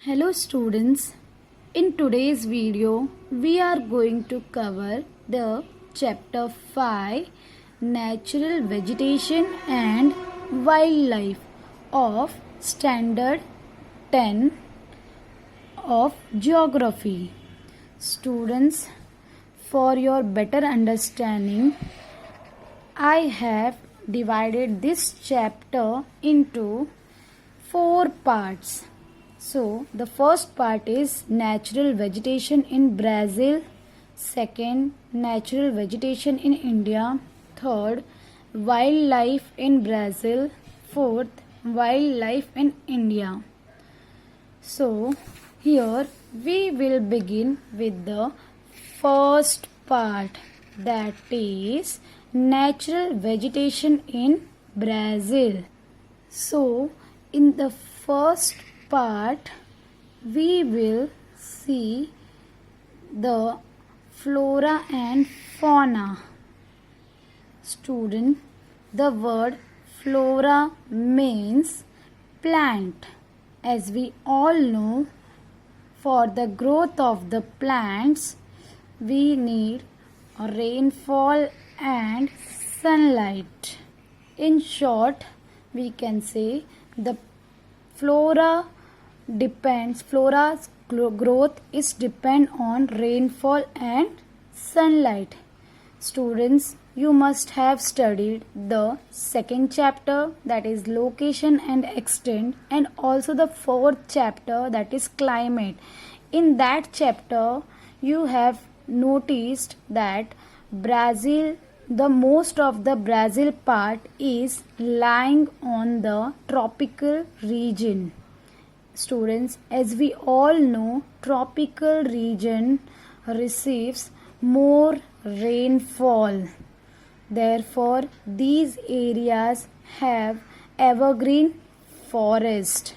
Hello students, in today's video we are going to cover the chapter 5 Natural Vegetation and Wildlife of Standard 10 of Geography. Students, for your better understanding, I have divided this chapter into 4 parts. So, the first part is natural vegetation in Brazil, second, natural vegetation in India, third, wildlife in Brazil, fourth, wildlife in India. So, here we will begin with the first part, that is natural vegetation in Brazil. So, in the first part we will see the flora and fauna. Student, the word flora means plant. As we all know, for the growth of the plants we need rainfall and sunlight. In short, we can say the flora's growth is depend on rainfall and sunlight. Students, you must have studied the second chapter, that is location and extent, and also the fourth chapter, that is climate. In that chapter you have noticed that Brazil, the most of the Brazil part is lying on the tropical region. Students, as we all know, tropical region receives more rainfall. Therefore, these areas have evergreen forest.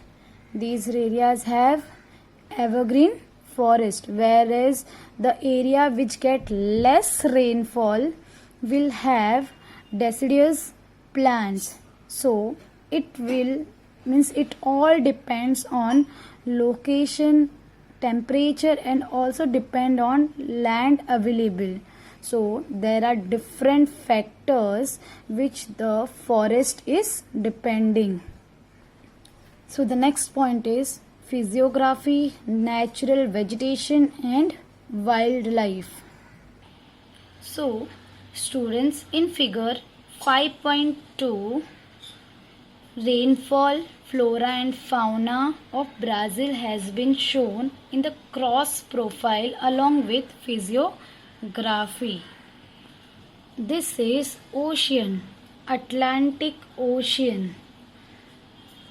These areas have evergreen forest, whereas the area which get less rainfall will have deciduous plants. So it will means it all depends on location, temperature, and also depend on land available. So there are different factors which the forest is depending. So the next point is physiography, natural vegetation and wildlife. So students, in figure 5.2, rainfall, flora and fauna of Brazil has been shown in the cross profile along with physiography. This is ocean, Atlantic Ocean.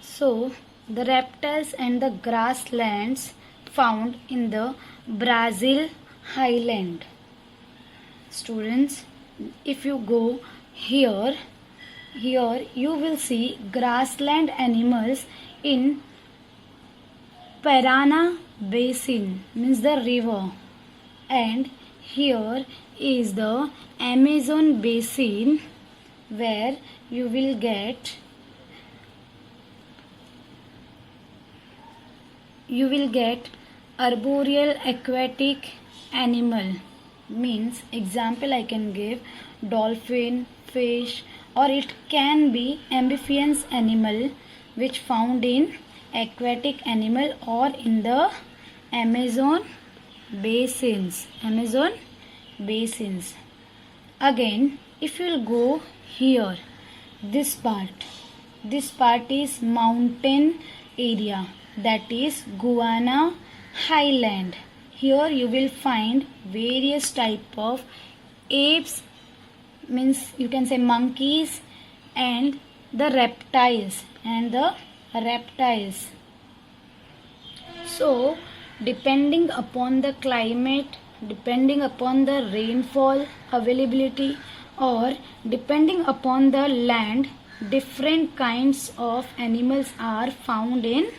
So the reptiles and the grasslands found in the Brazil highland. Students, if you go here you will see grassland animals in Parana basin, means the river, and here is the Amazon basin where you will get arboreal aquatic animal. Means example I can give dolphin, fish, or it can be amphibious animal which found in aquatic animal or in the Amazon basins. Again, if you will go here, this part is mountain area, that is Guiana highland. Here you will find various type of apes, means you can say monkeys, and the reptiles So depending upon the climate, depending upon the rainfall availability, or depending upon the land, different kinds of animals are found in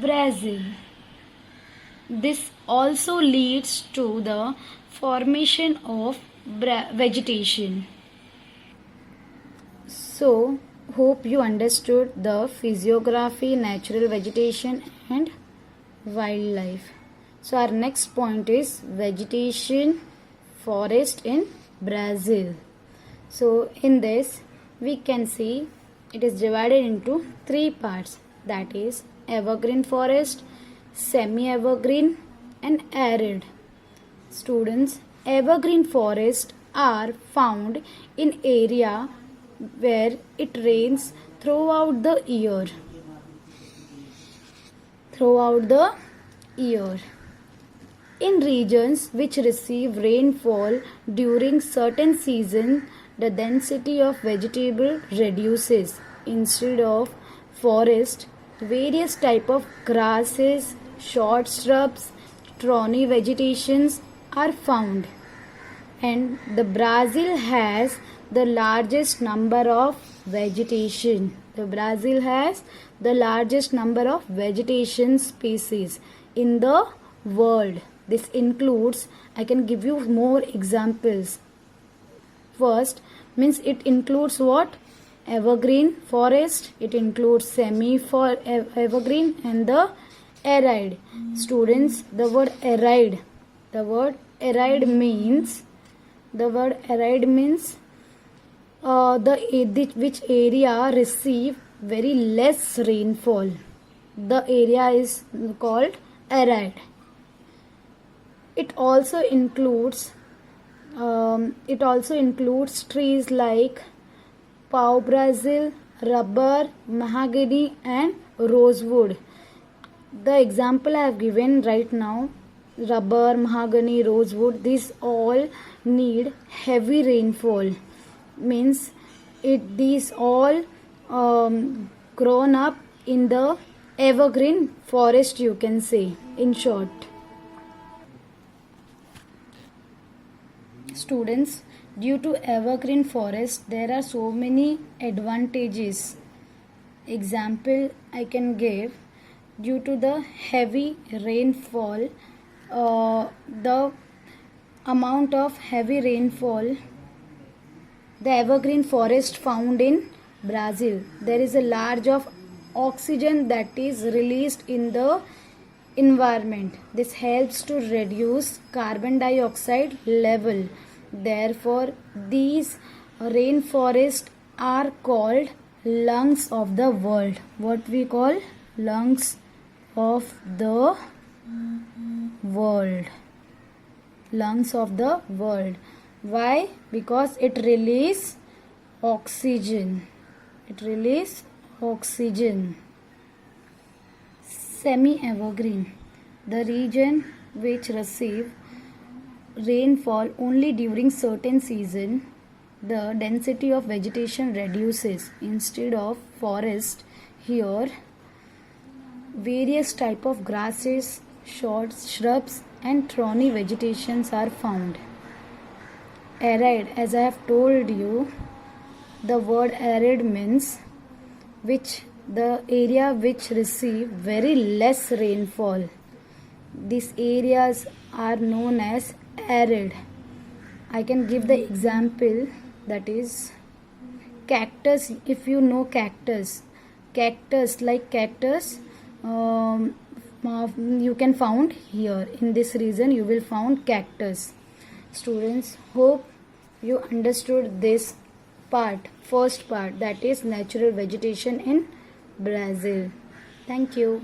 Brazil. This also leads to the formation of vegetation. So, hope you understood the physiography, natural vegetation and wildlife. So our next point is vegetation forest in Brazil. So in this we can see it is divided into three parts, that is evergreen forest, semi-evergreen and arid. Students, evergreen forests are found in area where it rains throughout the year. In regions which receive rainfall during certain seasons, the density of vegetable reduces. Instead of forest, various type of grasses, short shrubs, thorny vegetations are found. And the Brazil has the largest number of vegetation. The Brazil has the largest number of vegetation species in the world. This includes, I can give you more examples. First, means it includes what? Evergreen forest, it includes semi-evergreen and the arid. Students, the word arid means which area receive very less rainfall. The area is called arid. It also includes trees like pau-brazil, rubber, mahogany and rosewood. The example I have given right now, rubber, mahogany, rosewood, these all need heavy rainfall. Means these all grown up in the evergreen forest, you can say, in short. Students, due to evergreen forest there are so many advantages. Example I can give, due to the heavy rainfall, the amount of heavy rainfall, the evergreen forest found in Brazil, there is a large of oxygen that is released in the environment. This helps to reduce carbon dioxide level. Therefore, these rainforests are called lungs of the world. What we call lungs of the world. Lungs of the world. Why? Because it releases oxygen. Semi-evergreen, the region which receive rainfall only during certain season, the density of vegetation reduces. Instead of forest, here various type of grasses, short shrubs and thorny vegetations are found. Arid, as I have told you, the word arid means the area which receive very less rainfall. These areas are known as arid. I can give the example, that is cactus. If you know cactus, you can found here in this region. You will found cactus. Students, hope you understood this first part, that is natural vegetation in Brazil. Thank you.